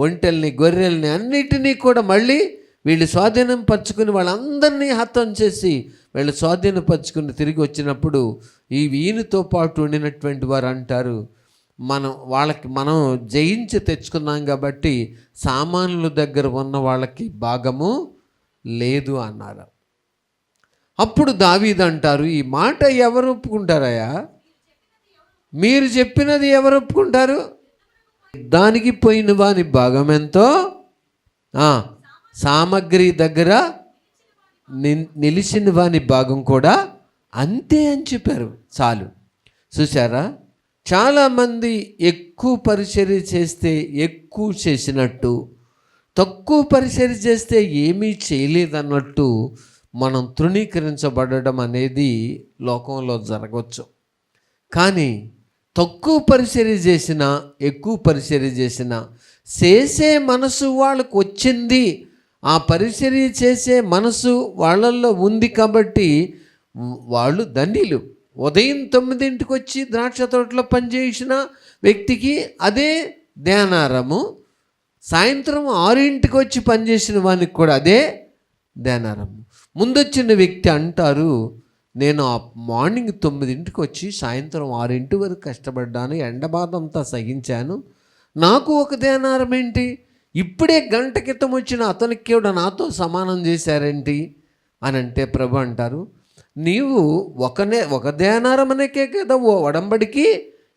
ఒంటెల్ని, గొర్రెల్ని అన్నిటినీ కూడా మళ్ళీ వీళ్ళు స్వాధీనం పరుచుకుని వాళ్ళందరినీ హతం చేసి వీళ్ళు స్వాధీనం పరుచుకుని తిరిగి వచ్చినప్పుడు ఈయనతో పాటు ఉండినటువంటి వారు అంటారు, మనం జయించి తెచ్చుకున్నాం కాబట్టి సామాన్యుల దగ్గర ఉన్న వాళ్ళకి భాగము లేదు అన్నారు. అప్పుడు దావీదు అంటారు, ఈ మాట ఎవరు ఒప్పుకుంటారయ్యా? మీరు చెప్పినది ఎవరు ఒప్పుకుంటారు? దానికి పోయిన వాని భాగం ఎంతో సామగ్రి దగ్గర నిలిచిన వాని భాగం కూడా అంతే అని చెప్పారు. చాలు. చూసారా, చాలామంది ఎక్కువ పరిచర్య చేస్తే ఎక్కువ చేసినట్టు, తక్కువ పరిచర్య చేస్తే ఏమీ చేయలేదన్నట్టు మనం తృణీకరించబడడం అనేది లోకంలో జరగవచ్చు. కానీ తక్కువ పరిచర్య చేసినా ఎక్కువ పరిచర్య చేసినా చేసే మనసు వాళ్ళకు వచ్చింది, ఆ పరిచర్య చేసే మనసు వాళ్ళల్లో ఉంది కాబట్టి వాళ్ళు ధన్యులు. ఉదయం 9ంటికి వచ్చి ద్రాక్ష తోటలో పనిచేసిన వ్యక్తికి అదే ధ్యానారము, సాయంత్రం 6ంటికి వచ్చి పనిచేసిన వానికి కూడా అదే ధ్యానారము. ముందొచ్చిన వ్యక్తి అంటారు, నేను మార్నింగ్ 9ంటికి వచ్చి సాయంత్రం 6 వరకు కష్టపడ్డాను, ఎండబాధంతా సహించాను, నాకు ఒక ధ్యానారం ఏంటి? ఇప్పుడే గంట క్రితం వచ్చిన అతనికి కూడా నాతో సమానం చేశారేంటి అని అంటే ప్రభు అంటారు, నీవు ఒక ధ్యానారం అనేకే కదా ఓ ఒడంబడికి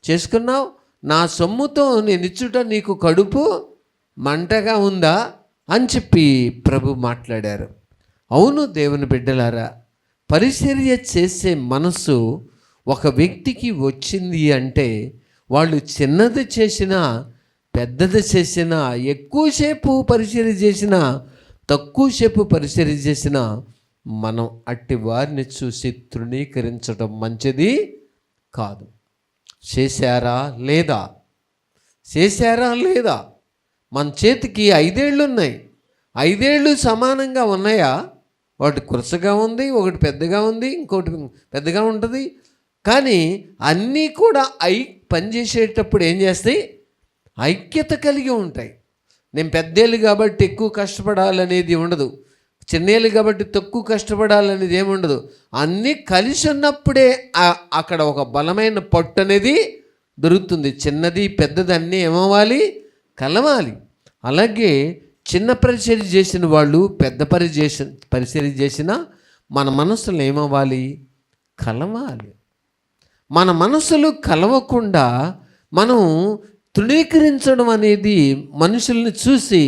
చేసుకున్నావు, నా సొమ్ముతో నేను ఇచ్చుట నీకు కడుపు మంటగా ఉందా అని చెప్పి ప్రభు మాట్లాడారు. అవును దేవుని బిడ్డలారా, పరిచర్య చేసే మనసు ఒక వ్యక్తికి వచ్చింది అంటే వాళ్ళు చిన్నది చేసినా పెద్దది చేసినా, ఎక్కువసేపు పరిచర్య చేసినా తక్కువసేపు పరిచర్య చేసినా మనం అట్టి వారిని చూసి తృణీకరించడం మంచిది కాదు. చేశారా లేదా? మన చేతికి 5 ఏళ్ళు ఉన్నాయి, 5 ఏళ్ళు సమానంగా ఉన్నాయా? ఒకటి కురసగా ఉంది, ఒకటి పెద్దగా ఉంది, ఇంకోటి పెద్దగా ఉంటుంది. కానీ అన్నీ కూడా పనిచేసేటప్పుడు ఏం చేస్తాయి? ఐక్యత కలిగి ఉంటాయి. నేను పెద్దేళ్ళు కాబట్టి ఎక్కువ కష్టపడాలనేది ఉండదు, చిన్నేళ్ళు కాబట్టి తక్కువ కష్టపడాలనేది ఏముండదు. అన్నీ కలిసి ఉన్నప్పుడే అక్కడ ఒక బలమైన పట్టు అనేది దొరుకుతుంది. చిన్నది పెద్దది అన్నీ ఏమవ్వాలి? కలవాలి. అలాగే చిన్న పరిచర్య చేసిన వాళ్ళు పెద్ద పరిచర్య చేసిన మన మనసులు ఏమవ్వాలి? కలవాలి. మన మనసులు కలవకుండా మనం తృణీకరించడం అనేది మనుషుల్ని చూసి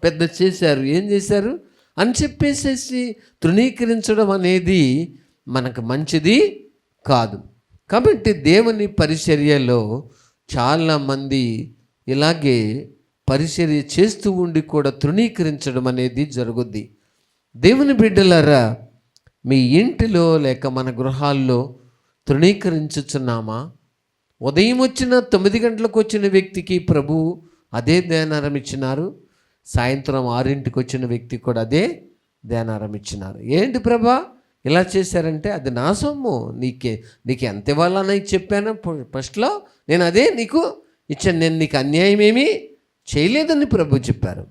పెద్ద చేశారు, ఏం చేశారు అని చెప్పేసేసి తృణీకరించడం అనేది మనకు మంచిది కాదు. కాబట్టి దేవుని పరిచర్యలో చాలామంది ఇలాగే పరిచర్య చేస్తూ ఉండి కూడా తృణీకరించడం అనేది జరుగుద్ది. దేవుని బిడ్డలారా, మీ ఇంటిలో లేక మన గృహాల్లో తృణీకరించుచున్నామా? ఉదయం వచ్చిన 9 గంటలకు వచ్చిన వ్యక్తికి ప్రభు అదే ధ్యానారం ఇచ్చినారు, సాయంత్రం 6ంటికి వచ్చిన వ్యక్తికి కూడా అదే ధ్యానారం ఇచ్చినారు. ఏంటి ప్రభా ఇలా చేశారంటే, అది నా సొమ్ము, నీకు ఎంత ఇవ్వాలని చెప్పాను ఫస్ట్లో, నేను అదే నీకు ఇచ్చాను, నేను నీకు అన్యాయం ఏమీ చేయలేదని ప్రభు చెప్పారు.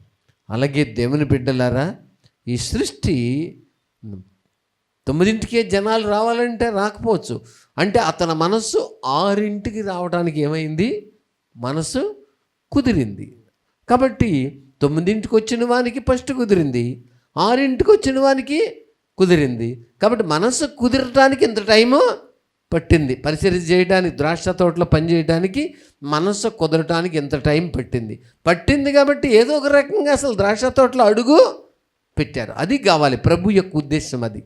అలాగే దేవుని బిడ్డలారా, ఈ సృష్టి 9ంటికే జనాలు రావాలంటే రాకపోవచ్చు. అంటే అతని మనస్సు 6ంటికి రావడానికి ఏమైంది? మనసు కుదిరింది. కాబట్టి 9ంటికి వచ్చిన వానికి ఫస్ట్ కుదిరింది, 6ంటికి వచ్చిన వానికి కుదిరింది. కాబట్టి మనసు కుదిరటానికి ఇంత టైము పట్టింది. పరిచర్య చేయడానికి, ద్రాక్ష తోటలో పనిచేయడానికి మనసు కుదరటానికి ఎంత టైం పట్టింది కాబట్టి ఏదో ఒక రకంగా అసలు ద్రాక్ష తోటలో అడుగు పెట్టారు. అది కావాలి, ప్రభు యొక్క ఉద్దేశం అది.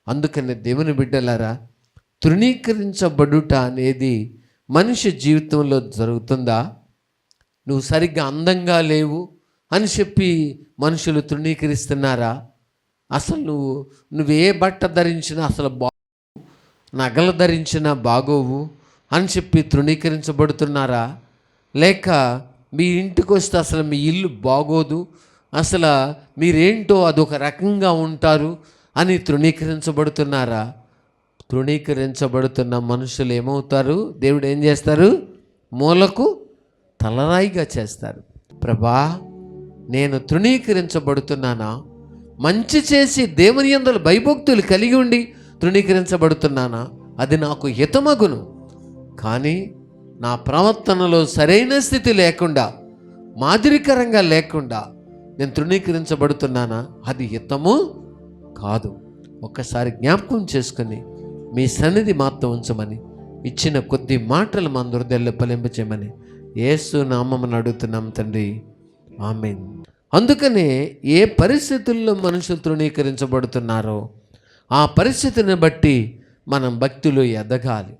అందుకని దేవుని బిడ్డలారా, తృణీకరించబడుట అనేది మనిషి జీవితంలో జరుగుతుందా? నువ్వు సరిగ్గా అందంగా లేవు అని చెప్పి మనుషులు తృణీకరిస్తున్నారా? అసలు నువ్వే బట్ట ధరించినా అసలు నగలు ధరించినా బాగోవు అని చెప్పి తృణీకరించబడుతున్నారా? లేక మీ ఇంటికి వస్తే అసలు మీ ఇల్లు బాగోదు, అసలు మీరేంటో అదొక రకంగా ఉంటారు అని తృణీకరించబడుతున్నారా? తృణీకరించబడుతున్న మనుషులు ఏమవుతారు? దేవుడు ఏం చేస్తారు? మూలకు తలరాయిగా చేస్తారు. ప్రభా నేను తృణీకరించబడుతున్నానా? మంచి చేసి దేవుని యందు భయభక్తులు కలిగి ఉండి తృణీకరించబడుతున్నానా? అది నాకు హితమగును. కానీ నా ప్రవర్తనలో సరైన స్థితి లేకుండా, మాదిరికరంగా లేకుండా నేను తృణీకరించబడుతున్నానా? అది హితము కాదు. ఒక్కసారి జ్ఞాపకం చేసుకొని మీ సన్నిధి మాత్రం ఉంచమని, ఇచ్చిన కొద్ది మాటలు మా హృదయాల్లో ఫలింపచేయమని యేసు నామమున అడుగుతున్నాం తండ్రి, ఆమేన్. అందుకనే ఏ పరిస్థితుల్లో మనుషులు తృణీకరించబడుతున్నారో ఆ పరిస్థితిని బట్టి మనం భక్తిలో ఎదగాలి.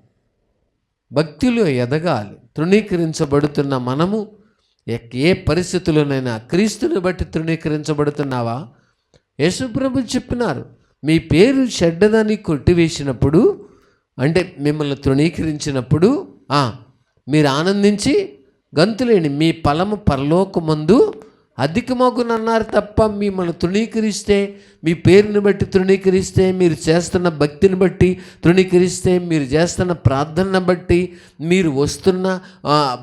భక్తిలో ఎదగాలి. తృణీకరించబడుతున్న మనము ఏ పరిస్థితుల్లోనైనా క్రీస్తుని బట్టి తృణీకరించబడుతున్నావా? యేసుప్రభు చెప్పినారు, మీ పేరు చెడ్డదని కొట్టివేసినప్పుడు, అంటే మిమ్మల్ని తృణీకరించినప్పుడు మీరు ఆనందించి గంతులేని మీ ఫలము పరలోకమందు అధికమగునన్నారు తప్ప, మిమ్మల్ని తృణీకరిస్తే, మీ పేరుని బట్టి తృణీకరిస్తే, మీరు చేస్తున్న భక్తిని బట్టి తృణీకరిస్తే, మీరు చేస్తున్న ప్రార్థనను బట్టి, మీరు వస్తున్న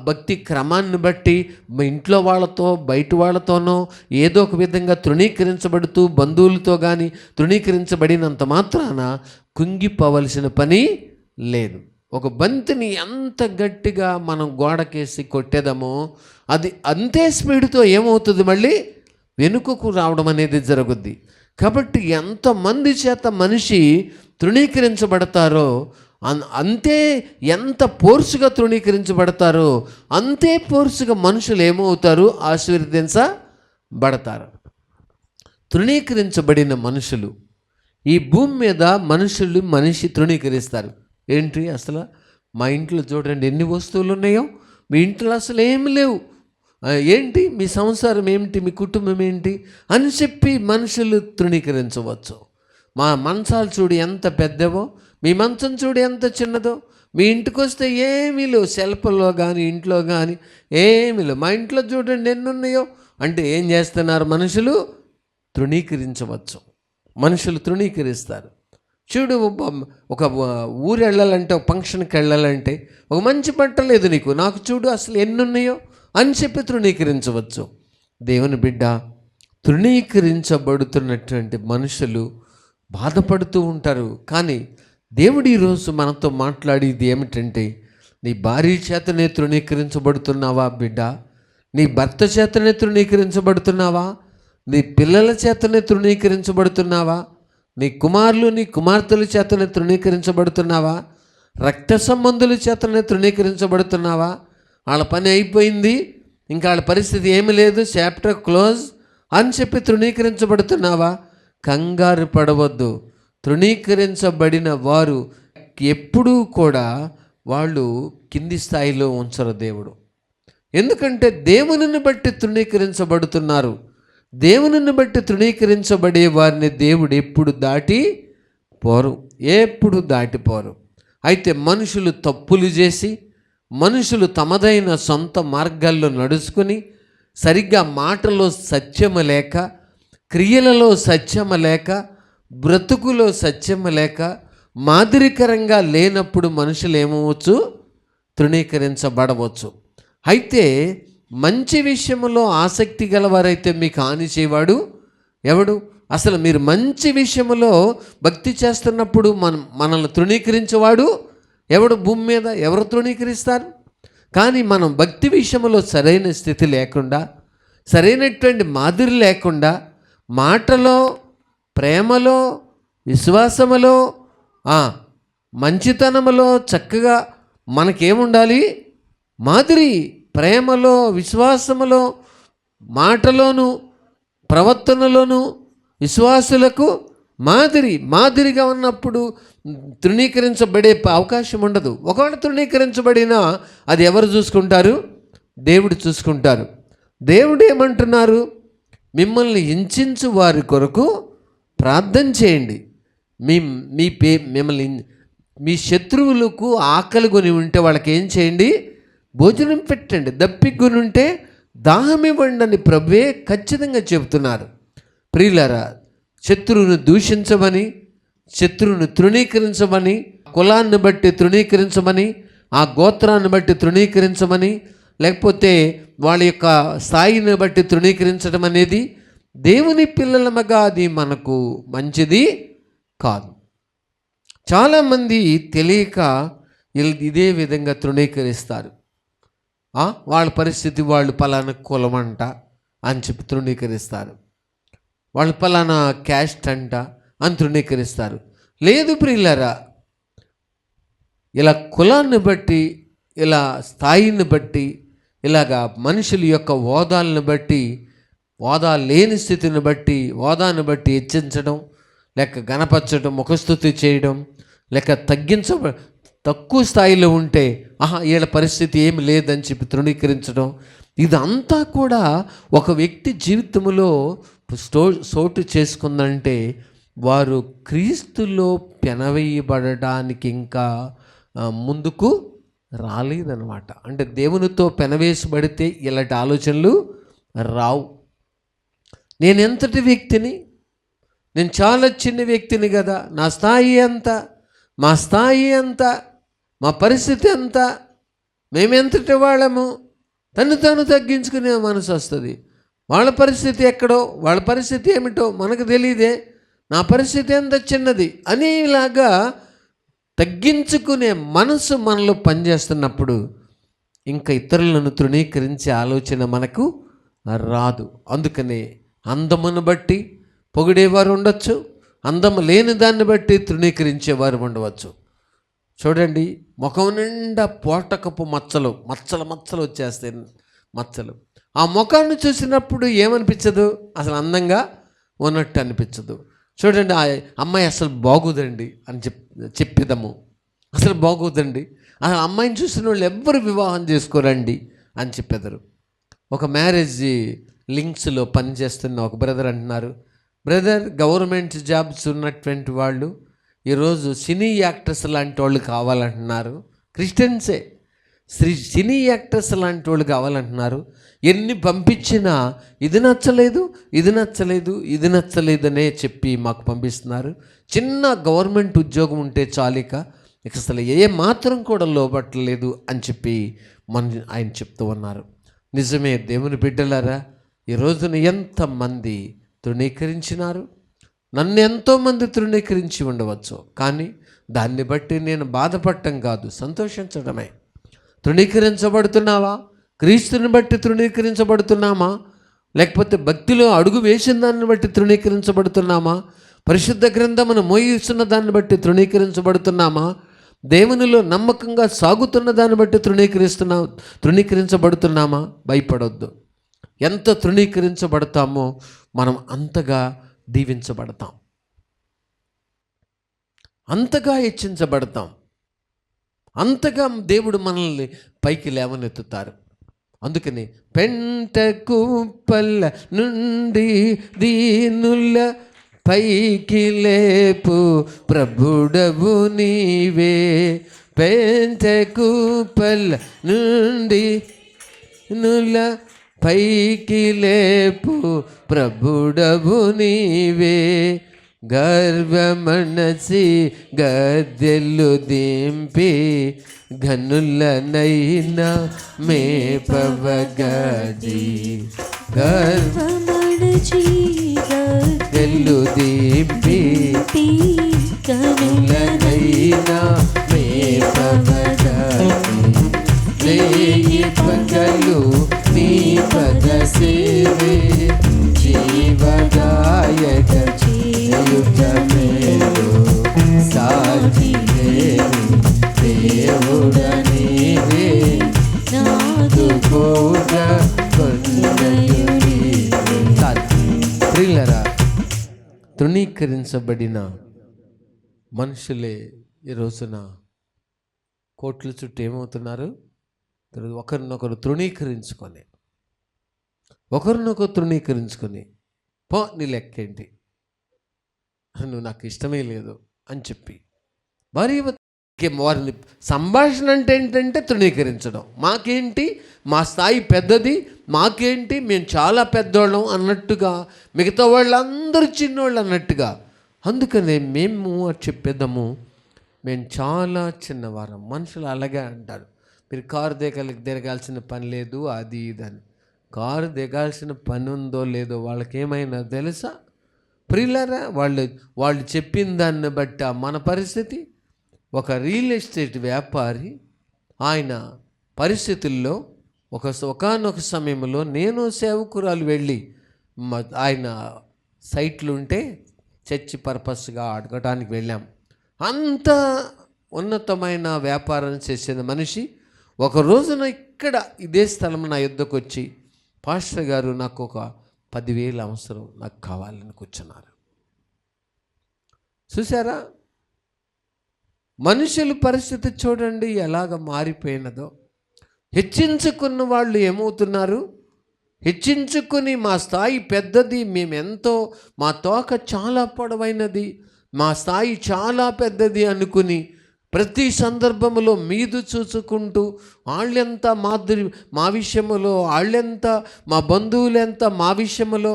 భక్తి క్రమాన్ని బట్టి మీ ఇంట్లో వాళ్ళతో బయట వాళ్ళతోనో ఏదో ఒక విధంగా తృణీకరించబడుతూ బంధువులతో కానీ తృణీకరించబడినంత మాత్రాన కుంగిపోవలసిన పని లేదు. ఒక బంతిని ఎంత గట్టిగా మనం గోడకేసి కొట్టేదామో అది అంతే స్పీడ్తో ఏమవుతుంది, మళ్ళీ వెనుకకు రావడం అనేది జరుగుద్ది. కాబట్టి ఎంతమంది చేత మనిషి తృణీకరించబడతారో అంతే, ఎంత ఫోర్సుగా తృణీకరించబడతారో అంతే ఫోర్సుగా మనుషులు ఏమవుతారు, ఆశీర్వదించబడతారు. తృణీకరించబడిన మనుషులు ఈ భూమి మీద మనిషి తృణీకరిస్తారు. ఏంటి అసలు మా ఇంట్లో చూడండి ఎన్ని వస్తువులు ఉన్నాయో, మీ ఇంట్లో అసలు ఏమి లేవు, ఏంటి మీ సంసారం ఏమిటి, మీ కుటుంబం ఏంటి అని చెప్పి మనుషులు తృణీకరించవచ్చు. మా మంచాలు చూడు ఎంత పెద్దవో, మీ మంచం చూడు ఎంత చిన్నదో, మీ ఇంటికి వస్తే ఏమీ లేవు, సెల్ఫ్లో కానీ ఇంట్లో కానీ ఏమీ లేవు, మా ఇంట్లో చూడండి ఎన్ని ఉన్నాయో అంటే ఏం చేస్తున్నారు, మనుషులు తృణీకరించవచ్చు. మనుషులు తృణీకరిస్తారు. చూడు, ఒక ఊరు వెళ్ళాలంటే, ఒక ఫంక్షన్కి వెళ్ళాలంటే ఒక మంచి బట్ట లేదు నీకు, నాకు చూడు అసలు ఎన్ని ఉన్నాయో అని చెప్పి తృణీకరించవచ్చు. దేవుని బిడ్డ, తృణీకరించబడుతున్నటువంటి మనుషులు బాధపడుతూ ఉంటారు. కానీ దేవుడు ఈరోజు మనతో మాట్లాడేది ఏమిటంటే, నీ భార్య చేతనే తృణీకరించబడుతున్నావా బిడ్డ? నీ భర్త చేతనే తృణీకరించబడుతున్నావా? నీ పిల్లల చేతనే తృణీకరించబడుతున్నావా? నీ కుమారులు నీ కుమార్తెల చేతనే తృణీకరించబడుతున్నావా? రక్త సంబంధుల చేతనే తృణీకరించబడుతున్నావా? వాళ్ళ పని అయిపోయింది, ఇంకా వాళ్ళ పరిస్థితి ఏమి లేదు, చాప్టర్ క్లోజ్ అని చెప్పి తృణీకరించబడుతున్నావా? కంగారు పడవద్దు. తృణీకరించబడిన వారు ఎప్పుడూ కూడా వాళ్ళు కింది స్థాయిలో ఉంచరు దేవుడు. ఎందుకంటే దేవునిని బట్టి తృణీకరించబడుతున్నారు. దేవునిని బట్టి తృణీకరించబడే వారిని దేవుడు ఎప్పుడు దాటిపోరు. అయితే మనుషులు తప్పులు చేసి, మనుషులు తమదైన సొంత మార్గాల్లో నడుచుకుని, సరిగ్గా మాటలో సత్యము లేక, క్రియలలో సత్యము లేక, బ్రతుకులో సత్యము లేక, మాదిరికరంగా లేనప్పుడు మనుషులు ఏమవచ్చు, తృణీకరించబడవచ్చు. అయితే మంచి విషయంలో ఆసక్తి గలవారైతే మీకు హాని చేయవాడు ఎవడు? అసలు మీరు మంచి విషయంలో భక్తి చేస్తున్నప్పుడు మనల్ని తృణీకరించేవాడు ఎవడు? భూమి మీద ఎవరు తృణీకరిస్తారు? కానీ మనం భక్తి విషయంలో సరైన స్థితి లేకుండా, సరైనటువంటి మాదిరి లేకుండా, మాటలో, ప్రేమలో, విశ్వాసములో, మంచితనములో చక్కగా మనకేముండాలి? మాదిరి. ప్రేమలో, విశ్వాసములో, మాటలోను, ప్రవర్తనలోను విశ్వాసులకు మాదిరిగా ఉన్నప్పుడు తృణీకరించబడే అవకాశం ఉండదు. ఒకవేళ తృణీకరించబడినా అది ఎవరు చూసుకుంటారు? దేవుడు చూసుకుంటారు. దేవుడు ఏమంటున్నారు? మిమ్మల్ని హింసించు వారి కొరకు ప్రార్థన చేయండి. మిమ్మల్ని మీ శత్రువులకు ఆకలి కొని ఉంటే వాళ్ళకి ఏం చేయండి? భోజనం పెట్టండి. దప్పికొని ఉంటే దాహం ఇవ్వండి అని ప్రభువే ఖచ్చితంగా చెబుతున్నారు. ప్రియులారా, శత్రువును దూషించమని, శత్రువును తృణీకరించమని, కులాన్ని బట్టి తృణీకరించమని, ఆ గోత్రాన్ని బట్టి తృణీకరించమని, లేకపోతే వాళ్ళ యొక్క స్థాయిని బట్టి తృణీకరించడం అనేది దేవుని పిల్లలమగా అది మనకు మంచిది కాదు. చాలామంది తెలియక ఇదే విధంగా తృణీకరిస్తారు. వాళ్ళ పరిస్థితి, వాళ్ళు పలానా కులమంట అని చెప్పి తృణీకరిస్తారు, వాళ్ళు పలానా క్యాస్ట్ అంట అని తృణీకరిస్తారు. లేదు ప్రియులారా, ఇలా కులాన్ని బట్టి, ఇలా స్థాయిని బట్టి, ఇలాగా మనుషుల యొక్క హోదాలను బట్టి, హోదా లేని స్థితిని బట్టి, హోదాను బట్టి హెచ్చించడం, లేక గణపరచడం, ముఖస్తుతి చేయడం, లేక తక్కువ స్థాయిలో ఉంటే వీళ్ళ పరిస్థితి ఏమి లేదని చెప్పి తృణీకరించడం, ఇదంతా కూడా ఒక వ్యక్తి జీవితంలో చోటు చేసుకుందంటే వారు క్రీస్తులో పెనవేయబడడానికి ఇంకా ముందుకు రాలేదన్నమాట. అంటే దేవునితో పెనవేసబడితే ఇలాంటి ఆలోచనలు రావు. నేను ఎంతటి వ్యక్తిని, నేను చాలా చిన్న వ్యక్తిని కదా, నా స్థాయి ఎంత, మా స్థాయి ఎంత, మా పరిస్థితి ఎంత, మేమెంతటి వాళ్ళము, తను తగ్గించుకునే మనసు వస్తుంది. వాళ్ళ పరిస్థితి ఎక్కడో, వాళ్ళ పరిస్థితి ఏమిటో మనకు తెలియదే, నా పరిస్థితి ఎంత చిన్నది అనేలాగా తగ్గించుకునే మనసు మనలో పనిచేస్తున్నప్పుడు ఇంకా ఇతరులను తృణీకరించే ఆలోచన మనకు రాదు. అందుకనే అందమును బట్టి పొగిడేవారు ఉండొచ్చు, అందము లేని దాన్ని బట్టి తృణీకరించేవారు ఉండవచ్చు. చూడండి, ముఖం నిండా పోటకపు మచ్చలు వచ్చేస్తాయి, మచ్చలు. ఆ ముఖాన్ని చూసినప్పుడు ఏమనిపించదు, అసలు అందంగా ఉన్నట్టు అనిపించదు. చూడండి, ఆ అమ్మాయి అసలు బాగోదండి అని చెప్పిదము, అసలు బాగోదండి, అసలు అమ్మాయిని చూసిన వాళ్ళు ఎవ్వరు వివాహం చేసుకోరండి అని చెప్పేదారు. ఒక మ్యారేజ్ లింక్స్లో పనిచేస్తున్న ఒక బ్రదర్ అంటున్నారు, బ్రదర్, గవర్నమెంట్ జాబ్స్ ఉన్నటువంటి వాళ్ళు ఈరోజు సినీ యాక్టర్స్ లాంటి వాళ్ళు కావాలంటున్నారు, క్రిస్టియన్సే, సినీ యాక్టర్స్ లాంటి వాళ్ళు కావాలంటున్నారు. ఎన్ని పంపించినా ఇది నచ్చలేదు, ఇది నచ్చలేదు, ఇది నచ్చలేదనే చెప్పి మాకు పంపిస్తున్నారు. చిన్న గవర్నమెంట్ ఉద్యోగం ఉంటే చాలిక ఇక అసలు ఏ మాత్రం కూడా లోబట్టలేదు అని చెప్పి ఆయన చెప్తూ ఉన్నారు. నిజమే దేవుని బిడ్డలారా, ఈ రోజున ఎంతమంది తృణీకరించినారు, నన్ను ఎంతోమంది తృణీకరించి ఉండవచ్చు, కానీ దాన్ని బట్టి నేను బాధపడటం కాదు, సంతోషించడమే. తృణీకరించబడుతున్నావా? క్రీస్తుని బట్టి తృణీకరించబడుతున్నామా? లేకపోతే భక్తిలో అడుగు వేసిన దాన్ని బట్టి తృణీకరించబడుతున్నామా? పరిశుద్ధ గ్రంథమును మోయిస్తున్న దాన్ని బట్టి తృణీకరించబడుతున్నామా? దేవునిలో నమ్మకంగా సాగుతున్న దాన్ని బట్టి తృణీకరించబడుతున్నామా? భయపడొద్దు. ఎంత తృణీకరించబడతామో మనం అంతగా దీవించబడతాం, అంతగా హెచ్చించబడతాం, అంతగా దేవుడు మనల్ని పైకి లేవనెత్తుతారు. అందుకని పెంట కుప్పల నుండి దీనుల పైకి లేపు ప్రభుడవు నీవే, పెంట కుప్పల నుండి నుల పైకి లేపు ప్రభుడవు నీవే, గర్వమనసి గద్దెలు దింపి ఘనులనైనా మేపవగది, గర్వమనసి గద్దెలు దింపి ఘనులనైనా మేపవగది, రేయి పగలు నీ పద సేవే జీవదాయక యుగమేలు సాటి దేవుడ నీవే నాదు కోట ప్రియులరా, తృణీకరించబడిన మనుషులే ఈ రోజున కోట్ల చుట్టూ ఏమవుతున్నారు? ఒకరినొకరు తృణీకరించుకొని పో నీ లెక్కేంటి, నువ్వు నాకు ఇష్టమే లేదు అని చెప్పి వారిని సంభాషణ అంటే ఏంటంటే తృణీకరించడం. మాకేంటి, మా స్థాయి పెద్దది, మాకేంటి, మేము చాలా పెద్దవాళ్ళం అన్నట్టుగా, మిగతా వాళ్ళందరూ చిన్నవాళ్ళు అన్నట్టుగా. అందుకనే మేము చెప్పేద్దాము, మేము చాలా చిన్నవారం. మనుషులు అలాగే అంటారు, మీరు కారు దిగాల్సిన పని లేదు, అది ఇదని. కారు దిగాల్సిన పని ఉందో లేదో వాళ్ళకేమైనా తెలుసా? ప్రియులారా, వాళ్ళు చెప్పిన దాన్ని బట్టి మన పరిస్థితి. ఒక రియల్ ఎస్టేట్ వ్యాపారి, ఆయన పరిస్థితుల్లో ఒకానొక సమయంలో నేను సేవకురాలు వెళ్ళి ఆయన సైట్లు ఉంటే చర్చి పర్పస్గా అడగటానికి వెళ్ళాం. అంత ఉన్నతమైన వ్యాపారం చేసిన మనిషి ఒక రోజున ఇక్కడ ఇదే స్థలం నా యుద్ధకు వచ్చి, పాస్టర్ గారు నాకు ఒక 10,000 అవసరం, నాకు కావాలని కూర్చున్నారు. చూసారా, మనుషుల పరిస్థితి చూడండి ఎలాగ మారిపోయినదో. హెచ్చించుకున్న వాళ్ళు ఏమవుతున్నారు? హెచ్చించుకుని మా స్థాయి పెద్దది, మేమెంతో, మా తోక చాలా పొడవైనది, మా స్థాయి చాలా పెద్దది అనుకుని ప్రతి సందర్భంలో మీదు చూసుకుంటూ వాళ్ళెంత మా విషయంలో, వాళ్ళెంత మా బంధువులెంత మా విషయంలో,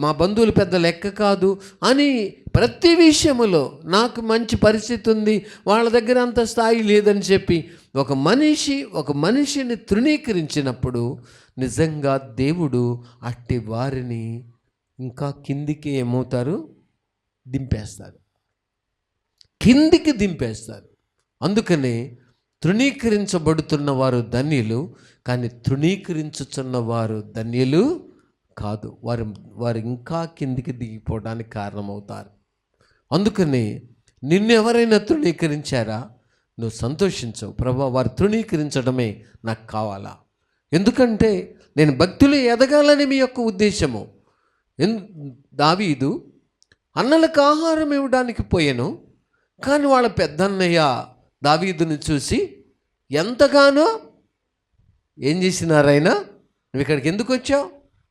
మా బంధువులు పెద్ద లెక్క కాదు అని ప్రతి విషయంలో నాకు మంచి పరిస్థితి ఉంది, వాళ్ళ దగ్గర అంత స్థాయి లేదని చెప్పి ఒక మనిషిని తృణీకరించినప్పుడు నిజంగా దేవుడు అట్టి వారిని ఇంకా కిందికి ఏమవుతారు? దింపేస్తారు, కిందికి దింపేస్తారు. అందుకనే తృణీకరించబడుతున్న వారు ధన్యులు, కానీ తృణీకరించుచున్న వారు ధన్యులు కాదు. వారు ఇంకా కిందికి దిగిపోవడానికి కారణమవుతారు. అందుకని నిన్ను ఎవరైనా తృణీకరించారా? నువ్వు సంతోషించవు. ప్రభా, వారు తృణీకరించడమే నాకు కావాలా, ఎందుకంటే నేను భక్తులు ఎదగాలని మీ యొక్క ఉద్దేశము. దావీదు అన్నలకు ఆహారం ఇవ్వడానికి పోయాను, కానీ వాళ్ళ పెద్దన్నయ్య దావీదుని చూసి ఎంతగానో ఏం చేసినారైనా, నువ్వు ఇక్కడికి ఎందుకు వచ్చావు?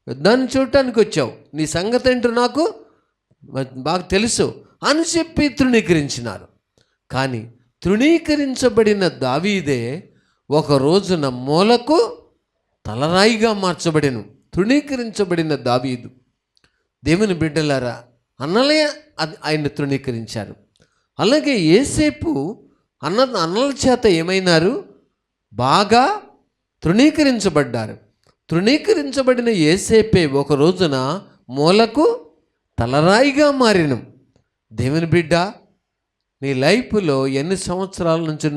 యుద్ధాన్ని చూడటానికి వచ్చావు, నీ సంగతి ఏంటో నాకు బాగా తెలుసు అని చెప్పి తృణీకరించినారు. కానీ తృణీకరించబడిన దావీదే ఒక రోజున మూలకు తలరాయిగా మార్చబడెను. తృణీకరించబడిన దావీదు. దేవుని బిడ్డలారా, అన్నలే ఆయన తృణీకరించారు. అలాగే యేసేపు అన్నల చేత ఏమైనారు? బాగా తృణీకరించబడ్డారు. తృణీకరించబడిన యేసేపే ఒక రోజున మూలకు తలరాయిగా మారిను. దేవుని బిడ్డ, నీ లైఫ్లో ఎన్ని సంవత్సరాల నుంచి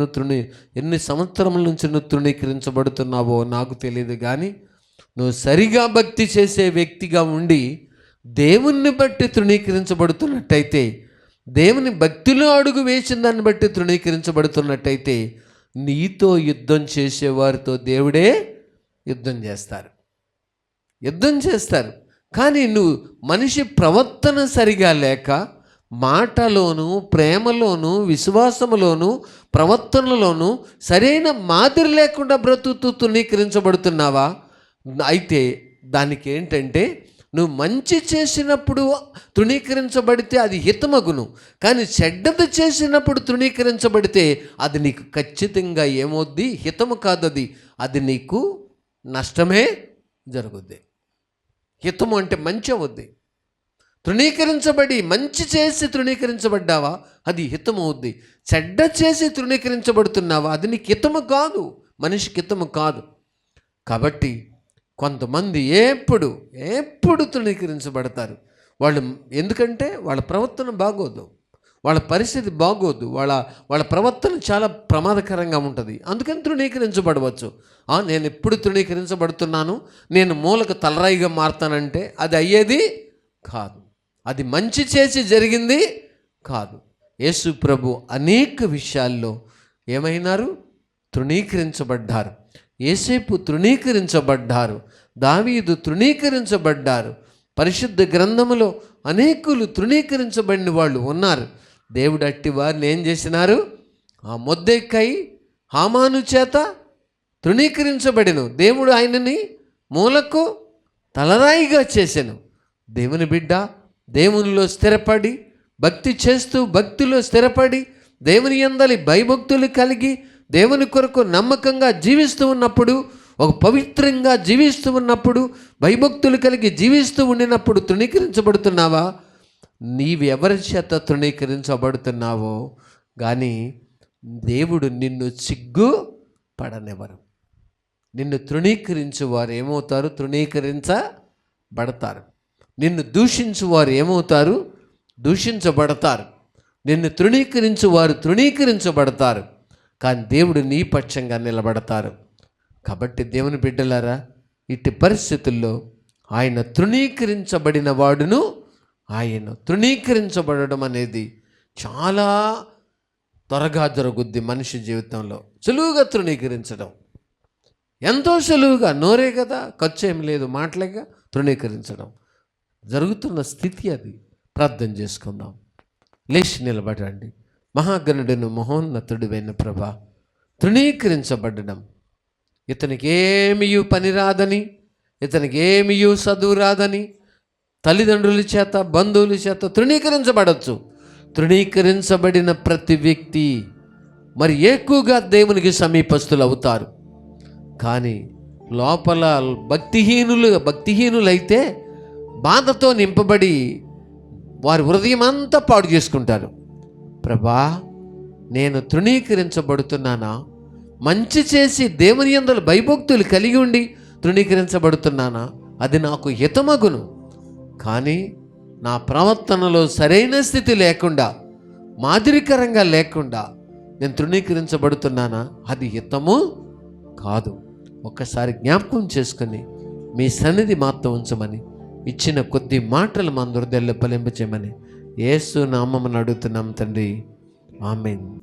నువ్వు తృణీకరించబడుతున్నావో నాకు తెలియదు, కానీ నువ్వు సరిగా భక్తి చేసే వ్యక్తిగా ఉండి దేవుణ్ణి బట్టి తృణీకరించబడుతున్నట్టయితే, దేవుని భక్తిలో అడుగు వేసిన దాన్ని బట్టి తృణీకరించబడుతున్నట్టయితే, నీతో యుద్ధం చేసేవారితో దేవుడే యుద్ధం చేస్తారు. కానీ నువ్వు మనిషి ప్రవర్తన సరిగా లేక, మాటలోను, ప్రేమలోను, విశ్వాసములోను, ప్రవర్తనలోను సరైన మాదిరి లేకుండా బ్రతుకుతూ తృణీకరించబడుతున్నావా? అయితే దానికి ఏంటంటే, నువ్వు మంచి చేసినప్పుడు తృణీకరించబడితే అది హితమగును, కానీ చెడ్డది చేసినప్పుడు తృణీకరించబడితే అది నీకు ఖచ్చితంగా ఏమవుద్ది? హితము కాదు, అది నీకు నష్టమే జరుగుద్ది. హితము అంటే మంచి అవుద్ది. తృణీకరించబడి మంచి చేసి తృణీకరించబడ్డావా, అది హితము అవుద్ది. చెడ్డ చేసి తృణీకరించబడుతున్నావా, అది నీకు హితము కాదు, మనిషికి హితము కాదు. కాబట్టి కొంతమంది ఎప్పుడు తృణీకరించబడతారు. వాళ్ళు ఎందుకంటే వాళ్ళ ప్రవర్తన బాగోదు, వాళ్ళ పరిస్థితి బాగోదు, వాళ్ళ ప్రవర్తన చాలా ప్రమాదకరంగా ఉంటుంది. అందుకని తృణీకరించబడవచ్చు. నేను ఎప్పుడు తృణీకరించబడుతున్నాను, నేను మూలకు తలరాయిగా మారుతానంటే అది అయ్యేది కాదు, అది మంచి చేసి జరిగింది కాదు. యేసు ప్రభు అనేక విషయాల్లో ఏమైనారు? తృణీకరించబడ్డారు. యేసేపు తృణీకరించబడ్డారు, దావీదు తృణీకరించబడ్డారు. పరిశుద్ధ గ్రంథములో అనేకులు తృణీకరించబడిన వాళ్ళు ఉన్నారు. దేవుడు అట్టి వారిని ఏం చేసినారు? ఆ మొర్దెకై హామాను చేత తృణీకరించబడిను. దేవుడు ఆయనని మూలకు తలరాయిగా చేసెను. దేవుని బిడ్డ, దేవునిలో స్థిరపడి భక్తి చేస్తూ భక్తిలో స్థిరపడి దేవుని యందలి భయభక్తులు కలిగి దేవుని కొరకు నమ్మకంగా జీవిస్తూ ఉన్నప్పుడు, ఒక పవిత్రంగా జీవిస్తూ ఉన్నప్పుడు, భయభక్తులు కలిగి జీవిస్తూ ఉండినప్పుడు తృణీకరించబడుతున్నావా? నీవు ఎవరి చేత తృణీకరించబడుతున్నావో కానీ దేవుడు నిన్ను సిగ్గు పడనివ్వరు. నిన్ను తృణీకరించు వారు ఏమవుతారు? తృణీకరించబడతారు. నిన్ను దూషించు వారు ఏమవుతారు? దూషించబడతారు. నిన్ను తృణీకరించు వారు తృణీకరించబడతారు. కానీ దేవుడు నీ పక్షంగా నిలబడతారు. కాబట్టి దేవుని బిడ్డలారా, ఇట్టి పరిస్థితుల్లో ఆయన తృణీకరించబడిన వాడును, ఆయన తృణీకరించబడడం అనేది చాలా త్వరగా జరుగుద్ది మనిషి జీవితంలో. సులువుగా తృణీకరించడం, ఎంతో సులువుగా, నోరే కదా, ఖర్చు ఏం లేదు, మాటలేగా తృణీకరించడం జరుగుతున్న స్థితి అది. ప్రార్థన చేసుకుందాం. లేచి నిలబడండి. మహాగణుడును మహోన్నతుడివైన ప్రభా, తృణీకరించబడడం, ఇతనికి ఏమీ పని రాదని, ఇతనికి ఏమీ చదువు రాదని తల్లిదండ్రుల చేత, బంధువుల చేత తృణీకరించబడచ్చు. తృణీకరించబడిన ప్రతి వ్యక్తి మరి ఎక్కువగా దేవునికి సమీపస్తులు అవుతారు. కానీ లోపల భక్తిహీనులైతే బాధతో నింపబడి వారి హృదయం అంతా పాడు చేసుకుంటారు. ప్రభా, నేను తృణీకరించబడుతున్నానా? మంచి చేసి దేవుని యందు భయభక్తులు కలిగి ఉండి తృణీకరించబడుతున్నానా? అది నాకు హితమగును. కానీ నా ప్రవర్తనలో సరైన స్థితి లేకుండా, మాదిరికరంగా లేకుండా నేను తృణీకరించబడుతున్నానా? అది హితము కాదు. ఒక్కసారి జ్ఞాపకం చేసుకొని మీ సన్నిధి మాత్రం ఉంచమని, ఇచ్చిన కొద్ది మాటలు మా హృదయాల్లో ఫలింపచేయమని యేసు నామమున అడుగుతున్నాం తండ్రి. ఆమేన్.